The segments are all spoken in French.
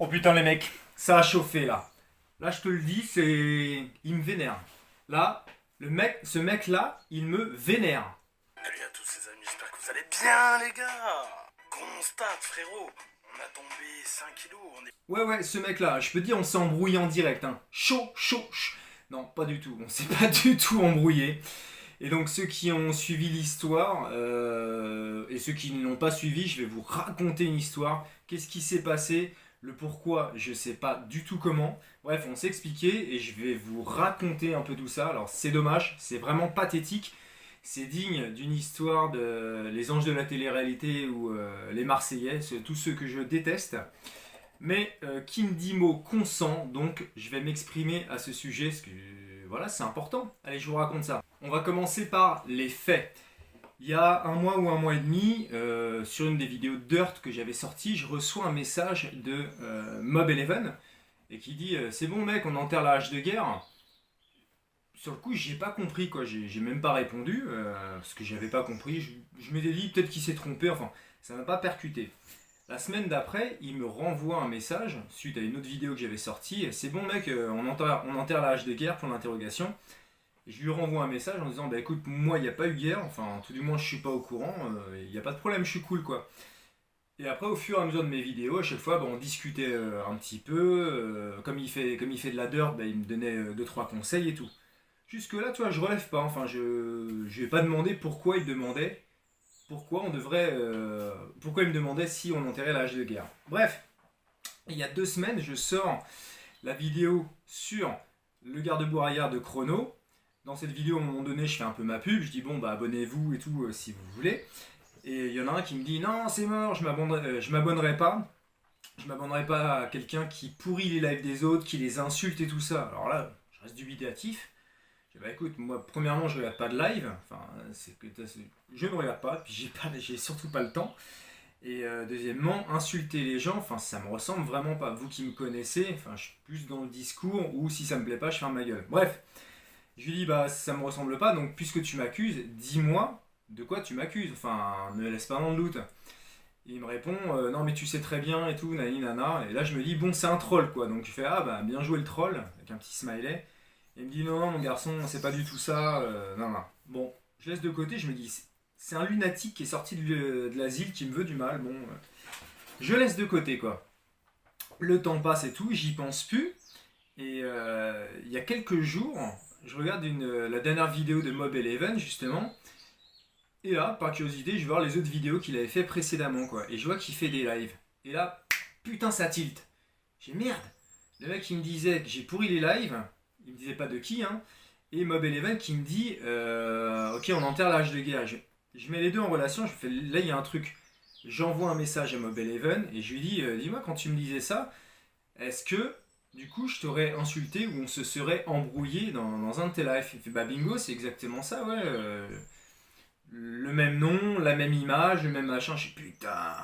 Oh putain les mecs, ça a chauffé là. Là je te le dis, c'est... Il me vénère. Là, ce mec là, il me vénère. Salut à tous les amis, j'espère que vous allez bien les gars. Constate frérot, on a tombé 5 kilos, on est... Ouais, ce mec là, je peux te dire, on s'est embrouillé en direct. Hein. Chaud. Non, pas du tout, on s'est pas du tout embrouillé. Et donc ceux qui ont suivi l'histoire, et ceux qui ne l'ont pas suivi, je vais vous raconter une histoire. Qu'est-ce qui s'est passé? Le pourquoi, je sais pas du tout comment. Bref, on s'est expliqué et je vais vous raconter un peu tout ça. Alors c'est dommage, c'est vraiment pathétique. C'est digne d'une histoire de Les Anges de la télé-réalité ou Les Marseillais, tous ceux que je déteste. Mais qui me dit mot consent, donc je vais m'exprimer à ce sujet, parce que voilà, c'est important. Allez, je vous raconte ça. On va commencer par les faits. Il y a un mois ou un mois et demi, sur une des vidéos Dirt que j'avais sorties, je reçois un message de Mob11 et qui dit c'est bon mec, on enterre la hache de guerre. Sur le coup, j'ai pas compris quoi, j'ai même pas répondu parce que j'avais pas compris. Je m'étais dit peut-être qu'il s'est trompé, enfin, ça m'a pas percuté. La semaine d'après, il me renvoie un message suite à une autre vidéo que j'avais sortie. C'est bon mec, on enterre la hache de guerre pour l'interrogation. Et je lui renvoie un message en disant bah écoute, moi il n'y a pas eu guerre, enfin tout du moins je suis pas au courant, il n'y a pas de problème, je suis cool quoi. Et après au fur et à mesure de mes vidéos, à chaque fois bah, on discutait un petit peu, comme il fait de la dirt, bah, il me donnait deux trois conseils et tout. Jusque là tu vois je relève pas, enfin je vais pas demander pourquoi il demandait, pourquoi on devrait, pourquoi il me demandait si on enterrait la hache de guerre. Bref, il y a 2 semaines je sors la vidéo sur le garde-bourraillard de Chrono. Dans cette vidéo, à un moment donné, je fais un peu ma pub, je dis bon bah abonnez-vous et tout si vous voulez. Et il y en a un qui me dit non c'est mort, je m'abonnerai pas. Je m'abonnerai pas à quelqu'un qui pourrit les lives des autres, qui les insulte et tout ça. Alors là, je reste dubitatif. Je dis bah écoute, moi premièrement je regarde pas de live, enfin je ne regarde pas, puis j'ai surtout pas le temps. Et deuxièmement, insulter les gens, enfin ça me ressemble vraiment pas. Vous qui me connaissez, enfin je suis plus dans le discours ou si ça me plaît pas, je ferme ma gueule. Bref. Je lui dis bah ça me ressemble pas, donc puisque tu m'accuses, dis-moi de quoi tu m'accuses, enfin ne me laisse pas dans le doute. Et il me répond non mais tu sais très bien et tout, nani nana, et là je me dis bon c'est un troll quoi, donc je fais ah bah bien joué le troll, avec un petit smiley. Et il me dit non mon garçon c'est pas du tout ça, non. Bon, je laisse de côté, je me dis c'est un lunatique qui est sorti de l'asile qui me veut du mal, bon, je laisse de côté quoi. Le temps passe et tout, j'y pense plus, et il y a quelques jours, je regarde la dernière vidéo de Mob11 justement, et là, par curiosité, je vais voir les autres vidéos qu'il avait fait précédemment quoi, et je vois qu'il fait des lives. Et là, putain ça tilt. J'ai merde. Le mec il me disait que j'ai pourri les lives, il me disait pas de qui hein, et Mob11 qui me dit ok on enterre l'âge de guerre. Je mets les deux en relation, je fais là il y a un truc. J'envoie un message à Mob11 et je lui dis dis-moi quand tu me disais ça, est-ce que du coup je t'aurais insulté ou on se serait embrouillé dans un de tes lives? Il fait bah bingo, c'est exactement ça, ouais. Le même nom, la même image, le même machin. Je suis putain,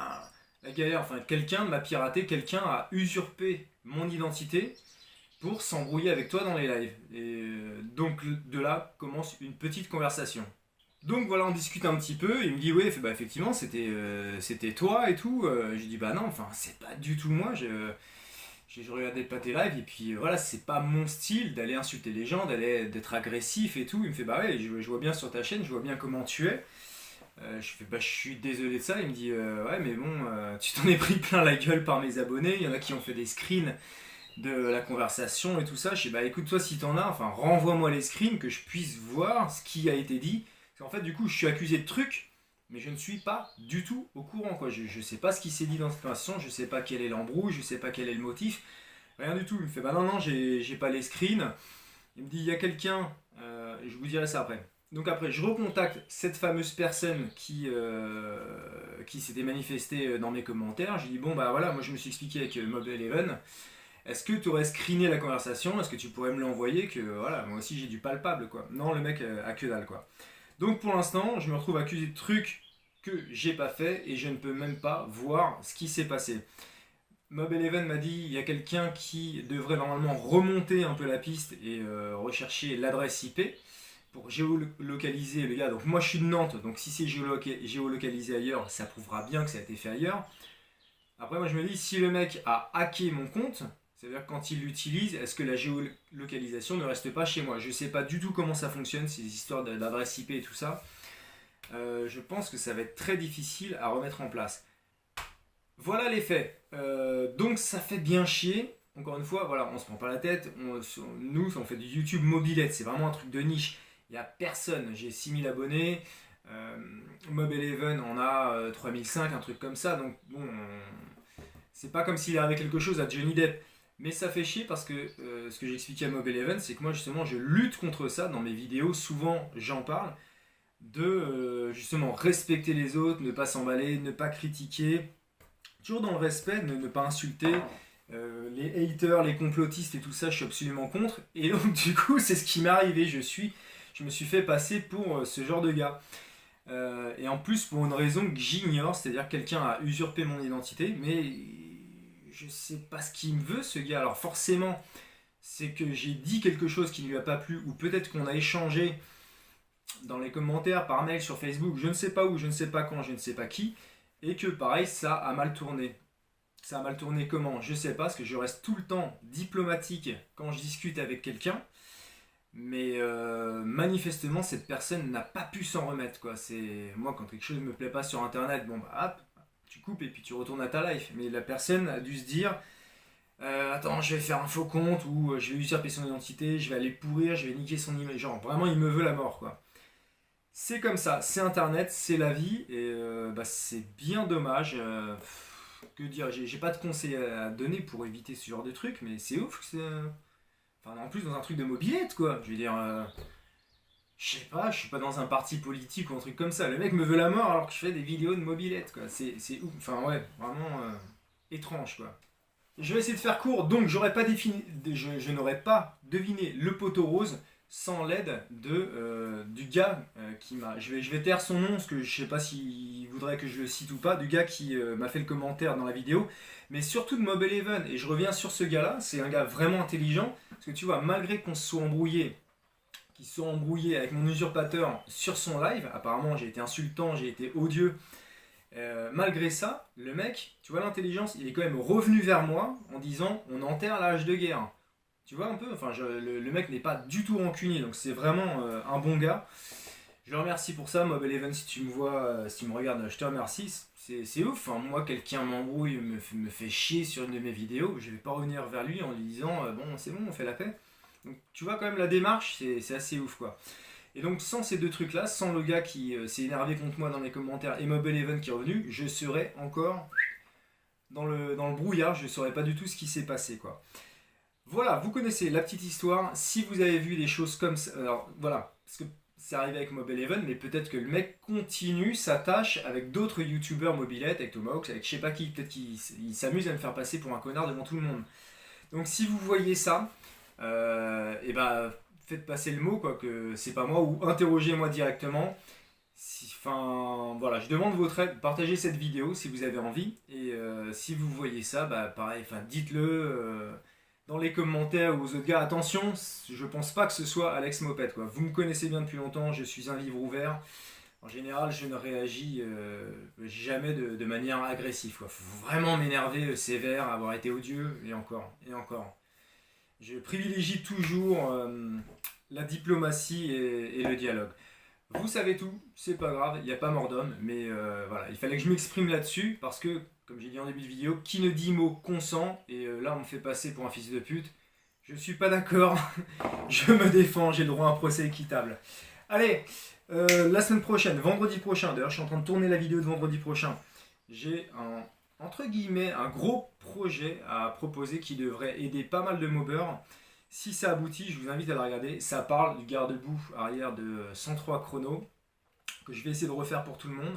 la galère. Enfin, quelqu'un m'a piraté, quelqu'un a usurpé mon identité pour s'embrouiller avec toi dans les lives. Et donc de là commence une petite conversation. Donc voilà, on discute un petit peu. Il me dit ouais, bah effectivement, c'était toi et tout. Je dis bah non, enfin c'est pas du tout moi. Je regardais pas tes lives et puis voilà, c'est pas mon style d'aller insulter les gens, d'être agressif et tout. Il me fait bah ouais, je vois bien sur ta chaîne, je vois bien comment tu es. Je fais bah je suis désolé de ça. Il me dit ouais mais bon, tu t'en es pris plein la gueule par mes abonnés. Il y en a qui ont fait des screens de la conversation et tout ça. Je dis bah écoute toi si t'en as, enfin renvoie-moi les screens que je puisse voir ce qui a été dit. Parce qu'en fait du coup je suis accusé de trucs mais je ne suis pas du tout au courant quoi. Je sais pas ce qui s'est dit dans cette conversation, je sais pas quel est l'embrouille, je sais pas quel est le motif, rien du tout. Il me fait bah non j'ai pas les screens. Il me dit il y a quelqu'un, je vous dirai ça après. Donc après je recontacte cette fameuse personne qui s'était manifestée dans mes commentaires. Je lui dis bon bah voilà moi je me suis expliqué avec Mob11. Est-ce que tu aurais screené la conversation? Est-ce que tu pourrais me l'envoyer que voilà moi aussi j'ai du palpable quoi. Non le mec a que dalle quoi. Donc pour l'instant, je me retrouve accusé de trucs que j'ai pas fait et je ne peux même pas voir ce qui s'est passé. Mob11 m'a dit il y a quelqu'un qui devrait normalement remonter un peu la piste et rechercher l'adresse IP pour géolocaliser le gars. Donc moi je suis de Nantes, donc si c'est géolocalisé ailleurs, ça prouvera bien que ça a été fait ailleurs. Après, moi je me dis, si le mec a hacké mon compte, c'est-à-dire que quand il l'utilise, est-ce que la géolocalisation ne reste pas chez moi? Je sais pas du tout comment ça fonctionne, ces histoires d'adresse IP et tout ça. Je pense que ça va être très difficile à remettre en place. Voilà les faits. Donc ça fait bien chier. Encore une fois, voilà, on se prend pas la tête. Nous, on fait du YouTube mobilette. C'est vraiment un truc de niche. Il n'y a personne. J'ai 6000 abonnés. Mob11 on a 3005, un truc comme ça. Donc bon, c'est pas comme s'il arrivait quelque chose à Johnny Depp. Mais ça fait chier parce que ce que j'expliquais à Mob11, c'est que moi justement je lutte contre ça dans mes vidéos. Souvent j'en parle de justement respecter les autres, ne pas s'emballer, ne pas critiquer, toujours dans le respect, ne pas insulter. Les haters, les complotistes et tout ça, je suis absolument contre. Et donc du coup, c'est ce qui m'est arrivé. Je me suis fait passer pour ce genre de gars. Et en plus, pour une raison que j'ignore, c'est-à-dire que quelqu'un a usurpé mon identité, mais je sais pas ce qu'il me veut, ce gars. Alors forcément, c'est que j'ai dit quelque chose qui ne lui a pas plu, ou peut-être qu'on a échangé dans les commentaires, par mail, sur Facebook, je ne sais pas où, je ne sais pas quand, je ne sais pas qui, et que pareil, ça a mal tourné. Ça a mal tourné comment? Je sais pas, parce que je reste tout le temps diplomatique quand je discute avec quelqu'un, mais manifestement, cette personne n'a pas pu s'en remettre, quoi. C'est moi, quand quelque chose ne me plaît pas sur Internet, bon bah hop, tu coupes et puis tu retournes à ta life. Mais la personne a dû se dire, attends, je vais faire un faux compte, ou je vais usurper son identité, je vais aller pourrir, je vais niquer son email. Genre, vraiment, il me veut la mort, quoi. C'est comme ça, c'est Internet, c'est la vie, et bah, c'est bien dommage. Que dire, j'ai pas de conseils à donner pour éviter ce genre de truc, mais c'est ouf que c'est. Enfin, en plus, dans un truc de mobilette, quoi. Je veux dire, je sais pas, je suis pas dans un parti politique ou un truc comme ça. Le mec me veut la mort alors que je fais des vidéos de mobilette, quoi. C'est ouf. Enfin, ouais, vraiment étrange, quoi. Je vais essayer de faire court, donc je n'aurais pas deviné le poteau rose sans l'aide du gars qui m'a. Je vais taire son nom, parce que je sais pas s'il voudrait que je le cite ou pas, du gars qui m'a fait le commentaire dans la vidéo, mais surtout de Mob11. Et je reviens sur ce gars-là, c'est un gars vraiment intelligent, parce que tu vois, malgré qu'on se soit embrouillé, qu'il soit embrouillé avec mon usurpateur sur son live, apparemment j'ai été insultant, j'ai été odieux. Malgré ça, le mec, tu vois l'intelligence, il est quand même revenu vers moi en disant on enterre la hache de guerre. Tu vois un peu, enfin le mec n'est pas du tout rancunier, donc c'est vraiment un bon gars. Je le remercie pour ça, Mob11, si tu me vois, si tu me regardes, je te remercie. C'est ouf, enfin, moi quelqu'un m'embrouille, me fait chier sur une de mes vidéos, je vais pas revenir vers lui en lui disant bon c'est bon, on fait la paix. Donc tu vois quand même la démarche, c'est assez ouf quoi. Et donc sans ces deux trucs là, sans le gars qui s'est énervé contre moi dans les commentaires et Mob11 qui est revenu, je serais encore dans le brouillard, je ne saurais pas du tout ce qui s'est passé quoi. Voilà, vous connaissez la petite histoire. Si vous avez vu des choses comme ça, alors voilà, parce que c'est arrivé avec Mob11, mais peut-être que le mec continue sa tâche avec d'autres youtubeurs mobilettes, avec Tomahawk, avec je sais pas qui, peut-être qu'il s'amuse à me faire passer pour un connard devant tout le monde. Donc si vous voyez ça, et ben faites passer le mot quoi, que c'est pas moi, ou interrogez-moi directement. Enfin voilà, je demande votre aide, partagez cette vidéo si vous avez envie, et si vous voyez ça, bah pareil, enfin dites-le dans les commentaires ou aux autres gars. Attention, je pense pas que ce soit Alex Moped quoi. Vous me connaissez bien depuis longtemps, je suis un livre ouvert. En général, je ne réagis jamais de manière agressive quoi. Faut vraiment m'énerver sévère, avoir été odieux, et encore, et encore. Je privilégie toujours la diplomatie et le dialogue. Vous savez tout, c'est pas grave, il n'y a pas mort d'homme, mais voilà, il fallait que je m'exprime là-dessus, parce que, comme j'ai dit en début de vidéo, qui ne dit mot consent, et là on me fait passer pour un fils de pute. Je suis pas d'accord, je me défends, j'ai le droit à un procès équitable. Allez, la semaine prochaine, vendredi prochain, d'ailleurs je suis en train de tourner la vidéo de vendredi prochain, j'ai entre guillemets, un gros projet à proposer qui devrait aider pas mal de mobbers. Si ça aboutit, je vous invite à la regarder. Ça parle du garde-boue arrière de 103 chrono, que je vais essayer de refaire pour tout le monde.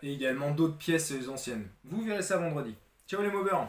Et également d'autres pièces anciennes. Vous verrez ça vendredi. Ciao les mobbers!